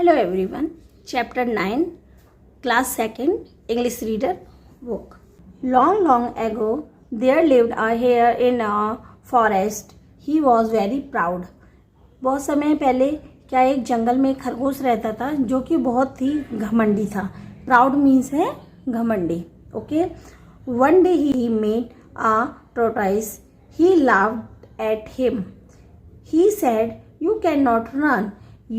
Hello everyone. Chapter 9, Class 2nd, English Reader book. Long ago, there lived a hare in a forest. He was very proud. बहुत समय पहले क्या एक जंगल में एक खरगोश रहता था जो कि बहुत ही घमंडी था. Proud means है घमंडी. Okay. One day he met a tortoise. He laughed at him. He said, "You cannot run.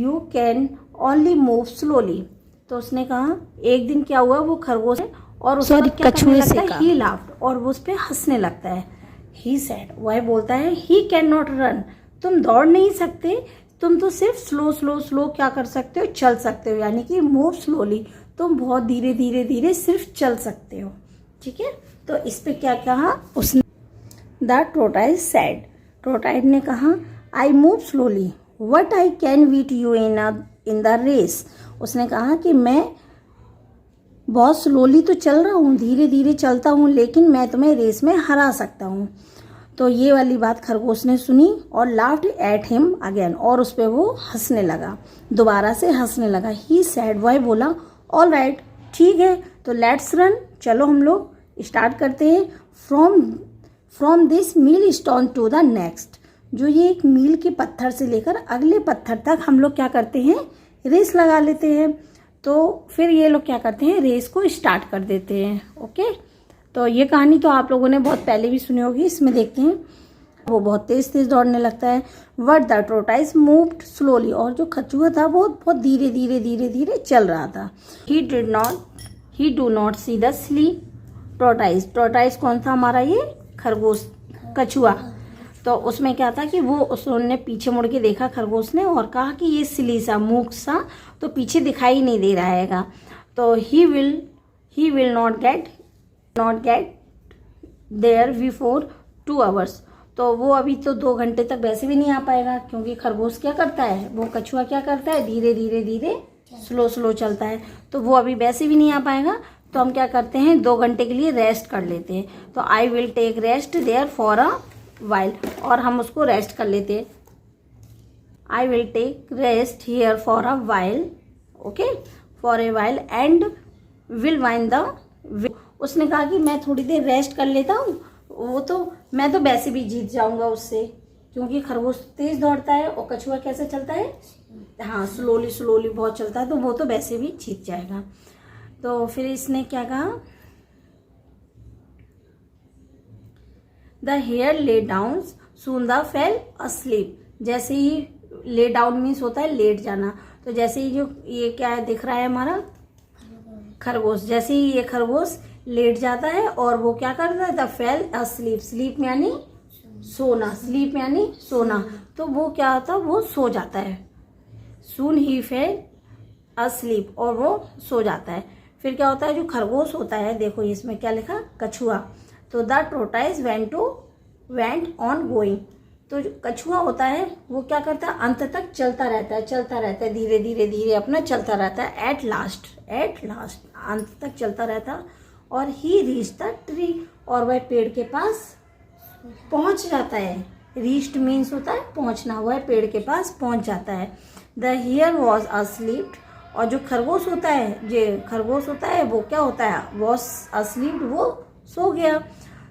You can only move slowly." तो उसने कहा, एक दिन क्या हुआ, वो खरगोश है और उस पर कछुए से ही लाफ्ड और वो उस पर हंसने लगता है. ही सेड, वह बोलता है, ही कैन नॉट रन, तुम दौड़ नहीं सकते, तुम तो सिर्फ स्लो क्या कर सकते हो, चल सकते हो, यानी कि मूव स्लोली, तुम बहुत धीरे धीरे सिर्फ चल सकते हो. ठीक है. तो इस पे क्या कहा उसने, द टोर्टोइस सेड, टोर्टोइस ने कहा, I move slowly, what I can beat you in the race. उसने कहा कि मैं बहुत स्लोली तो चल रहा हूँ, धीरे धीरे चलता हूँ, लेकिन मैं तुम्हें रेस में हरा सकता हूँ. तो ये वाली बात खरगोश ने सुनी और लाफ्ड एट हिम अगेन, और उस पर वो हंसने लगा, दोबारा से हंसने लगा. ही सैड, वह बोला, ऑल राइट, ठीक है, तो लेट्स रन, चलो हम लोग स्टार्ट करते हैं. From this milestone to the next, जो ये एक मील के पत्थर से लेकर अगले पत्थर तक हम लोग क्या करते हैं, रेस लगा लेते हैं. तो फिर ये लोग क्या करते हैं, रेस को स्टार्ट कर देते हैं. ओके. तो ये कहानी तो आप लोगों ने बहुत पहले भी सुनी होगी. इसमें देखते हैं वो बहुत तेज दौड़ने लगता है. बट द टोर्टोइस मूव्ड स्लोली, और जो कछुआ था वो बहुत धीरे चल रहा था. He do not see the silly tortoise कौन था हमारा, ये खरगोश, कछुआ. तो उसमें क्या था कि वो उसने पीछे मुड़ के देखा खरगोश ने और कहा कि ये सिली सा, मूक सा, तो पीछे दिखाई नहीं दे रहा हैगा. तो he will not get there before 2 hours. तो वो अभी तो 2 घंटे तक वैसे भी नहीं आ पाएगा, क्योंकि खरगोश क्या करता है, वो कछुआ क्या करता है, धीरे स्लो चलता है, तो वो अभी वैसे भी नहीं आ पाएगा. तो हम क्या करते हैं, 2 घंटे के लिए रेस्ट कर लेते हैं. तो I will take rest there for a while, और हम उसको रेस्ट कर लेते हैं. I will take rest here for a while, okay, for a while and will win the. उसने कहा कि मैं थोड़ी देर रेस्ट कर लेता हूँ, वो तो मैं तो वैसे भी जीत जाऊंगा उससे, क्योंकि खरगोश तेज दौड़ता है और कछुआ कैसे चलता है, हाँ, स्लोली बहुत चलता है, तो वो तो वैसे भी जीत जाएगा. तो फिर इसने क्या कहा, the hare lay down soon the fell asleep. जैसे ही ले डाउन मीन्स होता है लेट जाना, तो जैसे ही जो ये क्या है दिख रहा है हमारा खरगोश, जैसे ही ये खरगोश लेट जाता है और वो क्या करता है, द फेल अस्लीप, स्लीप में यानी सोना, स्लीप में यानी सोना, तो वो क्या होता है, वो सो जाता है. सून ही फेल अस्लीप, और वो सो जाता है. फिर क्या होता है, जो खरगोश होता है, देखो इसमें क्या लिखा, कछुआ, तो द टोर्टोइस वेंट ऑन गोइंग. तो जो कछुआ होता है वो क्या करता है, अंत तक चलता रहता है, धीरे अपना चलता रहता है. एट लास्ट अंत तक चलता रहता. और ही रीच द ट्री, और वह पेड़ के पास पहुंच जाता है. रीच्ड मीन्स होता है पहुंचना, वह पेड़ के पास पहुंच जाता है. द हियर वॉज अस्लीप, और जो खरगोश होता है वो क्या होता है, वॉज अस्लीप, वो सो गया.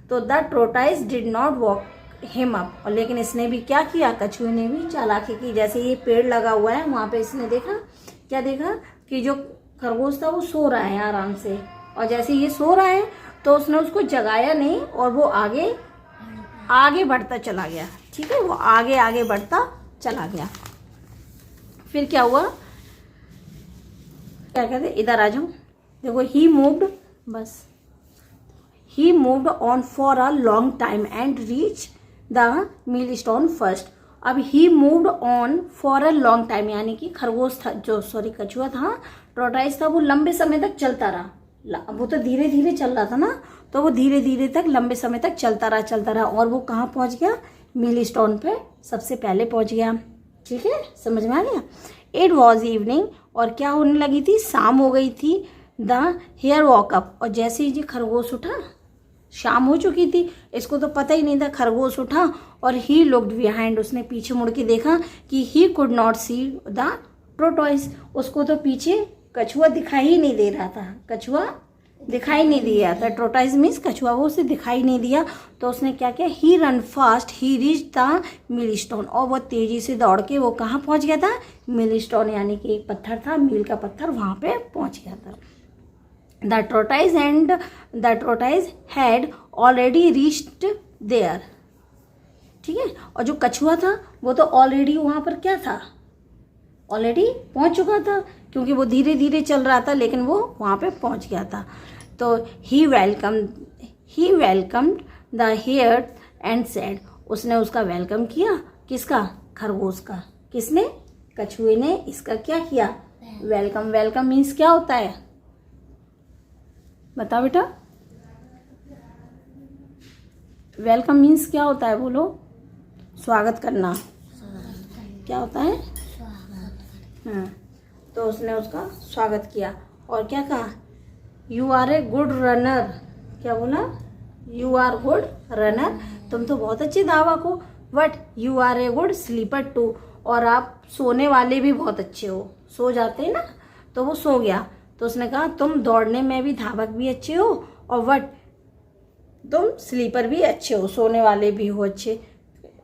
तो the tortoise did not walk him up, और लेकिन इसने भी क्या किया, कछुए ने भी चालाकी की. जैसे ये पेड़ लगा हुआ है वहां पे इसने देखा, क्या देखा कि जो खरगोश था वो सो रहा है आराम से, और जैसे ये सो रहा है तो उसने उसको जगाया नहीं और वो आगे बढ़ता चला गया. ठीक है, वो आगे बढ़ता चला गया. फिर क्या हुआ, क्या कहते, इधर आ जाओ, देखो, he moved on for a long time and reach the milestone first. अब he moved on for a long time, यानी कि खरगोश था, कछुआ था, टोर्टोइस था, वो लंबे समय तक चलता रहा. वो तो धीरे चल रहा था ना, तो वो धीरे तक लंबे समय तक चलता रहा, और वो कहाँ पहुंच गया, मील स्टोन पे सबसे पहले पहुंच गया. ठीक है, समझ में आ गया. इट वॉज इवनिंग, और क्या होने लगी थी, शाम हो गई थी. द हेयर वॉक अप, और जैसे ही खरगोश उठा, शाम हो चुकी थी, इसको तो पता ही नहीं था. खरगोश उठा और ही लुक्ड बिहाइंड, उसने पीछे मुड़ के देखा कि he could not see the tortoise, उसको तो पीछे कछुआ दिखाई ही नहीं दे रहा था, कछुआ दिखाई नहीं दिया था। टोरटॉइस मीन्स कछुआ, वो उसे दिखाई नहीं दिया। तो उसने क्या किया, he run fast he reach the milestone, और वो तेजी से दौड़ के वो कहाँ पहुंच गया था, मिलस्टोन यानी कि एक पत्थर था, मील का पत्थर, वहां पे पहुंच गया था। The tortoise had already reached there, ठीक है। और जो कछुआ था वो तो ऑलरेडी वहां पर क्या था, ऑलरेडी पहुंच चुका था, क्योंकि वो धीरे धीरे चल रहा था, लेकिन वो वहां पे पहुंच गया था। तो he welcomed the hare and said, उसने उसका वेलकम किया, किसका, खरगोश का। किसने, कछुए ने इसका क्या किया, वेलकम। वेलकम मीन्स क्या होता है, बताओ बेटा, वेलकम मीन्स क्या होता है, बोलो, स्वागत करना, क्या होता है, हाँ। तो उसने उसका स्वागत किया और क्या कहा, you are a good runner, क्या बोला, यू आर गुड रनर, तुम तो बहुत अच्छे धावक हो, but you are a good sleeper too, और आप सोने वाले भी बहुत अच्छे हो, सो जाते हैं ना, तो वो सो गया। तो उसने कहा तुम दौड़ने में भी धावक भी अच्छे हो, और बट तुम स्लीपर भी अच्छे हो, सोने वाले भी हो अच्छे।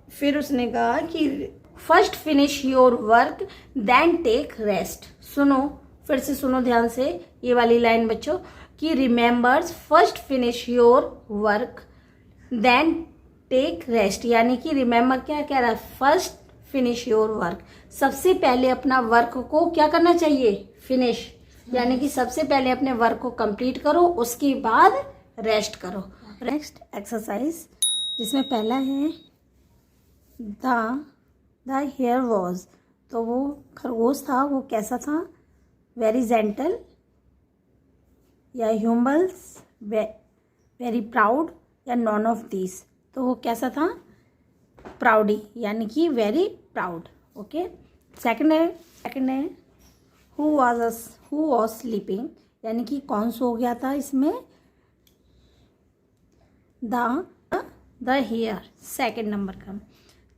फिर उसने कहा कि first finish your work then take rest. सुनो, फिर से सुनो ध्यान से ये वाली लाइन बच्चों, कि remembers first finish your work then take rest, यानी कि रिमेंबर क्या कह रहा है, फर्स्ट फिनिश योर वर्क, सबसे पहले अपना वर्क को क्या करना चाहिए, फिनिश, यानी कि सबसे पहले अपने वर्क को कंप्लीट करो, उसके बाद रेस्ट करो। नेक्स्ट एक्सरसाइज, जिसमें पहला है द हेयर वॉज, तो वो खरगोश था, वो कैसा था, वेरी जेंटल या ह्यूम्बल्स, वेरी प्राउड या नॉन ऑफ दिस, तो वो कैसा था, प्राउडी, यानी कि वेरी प्राउड। ओके, सेकंड है हु वॉज स्लीपिंग, यानी कि कौन सो गया था इसमें, द हेयर, सेकंड नंबर का।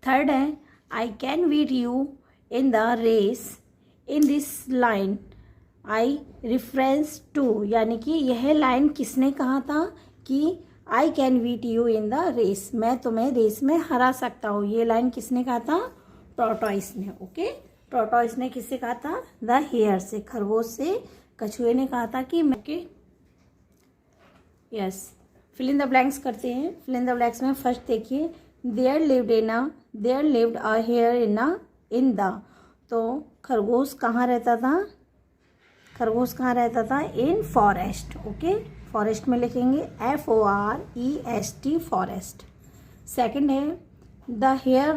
थर्ड है I can beat you in the race in this line, I reference to, यानी कि यह लाइन किसने कहा था, कि I can beat you in the race, मैं तुम्हें रेस में हरा सकता हूँ, ये लाइन किसने कहा था, टोरटॉइस ने। ओके, टोरटॉइस ने किससे कहा था, द हेयर से, खरगोश से। कछुए ने कहा था कि मैं, yes, fill in the blanks करते हैं। फिल इन द ब्लैंक्स में फर्स्ट देखिए, there lived a hare in the, तो खरगोश कहाँ रहता था, खरगोश कहाँ रहता था, इन फॉरेस्ट। ओके, फॉरेस्ट में लिखेंगे FOREST, फॉरेस्ट। सेकंड है द हेयर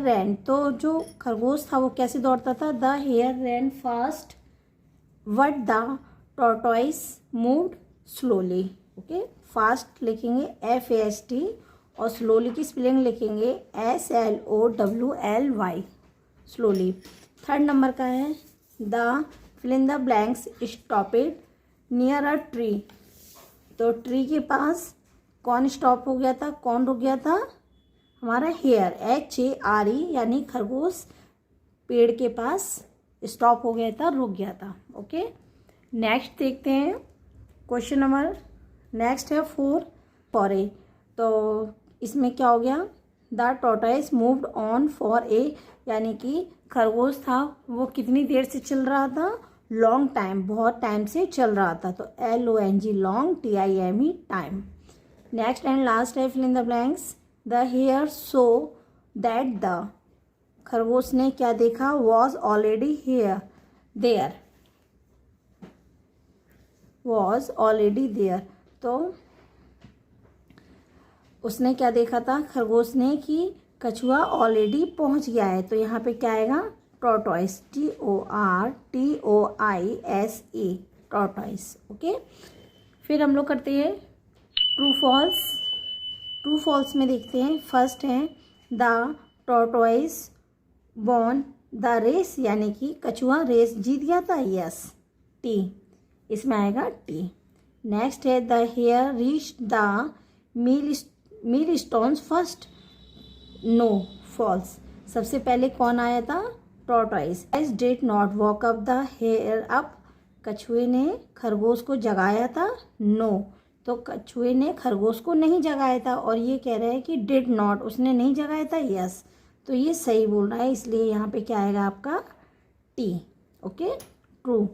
रैन, तो जो खरगोश था वो कैसे दौड़ता था, the hare ran fast but the tortoise moved slowly. Okay, fast लिखेंगे FAST और स्लोली की स्पेलिंग लिखेंगे SLOWLY, स्लोली। थर्ड नंबर का है the fill in the blanks stopped near a tree, तो ट्री के पास कौन स्टॉप हो गया था, कौन रुक गया था, हमारा हेयर, HARE, यानी खरगोश पेड़ के पास स्टॉप हो गया था, रुक गया था। ओके, नेक्स्ट देखते हैं क्वेश्चन नंबर, नेक्स्ट है 4 फॉर, तो इसमें क्या हो गया, the tortoise moved on for a, यानी कि खरगोश था वो कितनी देर से चल रहा था, लॉन्ग टाइम, बहुत टाइम से चल रहा था, तो LONG, long, TIME, time. Next and last है fill in the blanks, the hare so that the, खरगोश ने क्या देखा, was already there, was already there, तो उसने क्या देखा था, खरगोश ने, कि कछुआ ऑलरेडी पहुंच गया है, तो यहाँ पे क्या आएगा, टोरटॉइस, TORTOISE, टोरटॉइस। ओके, फिर हम लोग करते हैं ट्रू फॉल्स। ट्रू फॉल्स में देखते हैं, फर्स्ट है the tortoise won the race, यानी कि कछुआ रेस जीत गया था, यस, T, इसमें आएगा T। नेक्स्ट है the hare reach the milestones first, no, false, सबसे पहले कौन आया था, tortoise did not walk up the hare up. कछुए ने खरगोश को जगाया था. No. तो कछुए ने खरगोश को नहीं जगाया था और ये कह रहा है कि did not, उसने नहीं जगाया था. Yes. तो ये सही बोल रहा है, इसलिए यहाँ पे क्या आएगा आपका T. Okay, true.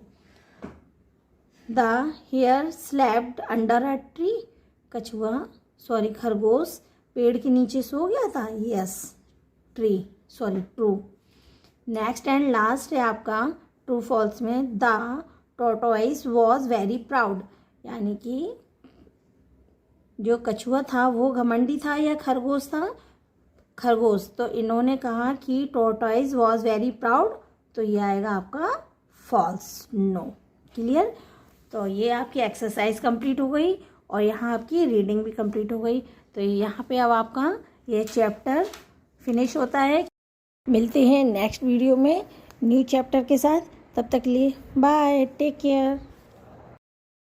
The hare slept under a tree. खरगोश पेड़ के नीचे सो गया था. Yes. True. Next and last है आपका ट्रू फॉल्स में. The tortoise was very proud. यानी कि जो कछुआ था वो घमंडी था या खरगोश था? खरगोश. तो इन्होंने कहा कि टॉर्टोइस वॉज वेरी प्राउड, तो ये आएगा आपका फॉल्स. नो. क्लियर? तो ये आपकी एक्सरसाइज कंप्लीट हो गई और यहाँ आपकी रीडिंग भी कंप्लीट हो गई. तो यहाँ पे अब आपका ये चैप्टर फिनिश होता है. मिलते हैं नेक्स्ट वीडियो में न्यू चैप्टर के साथ. तब तक के लिए बाय, टेक केयर.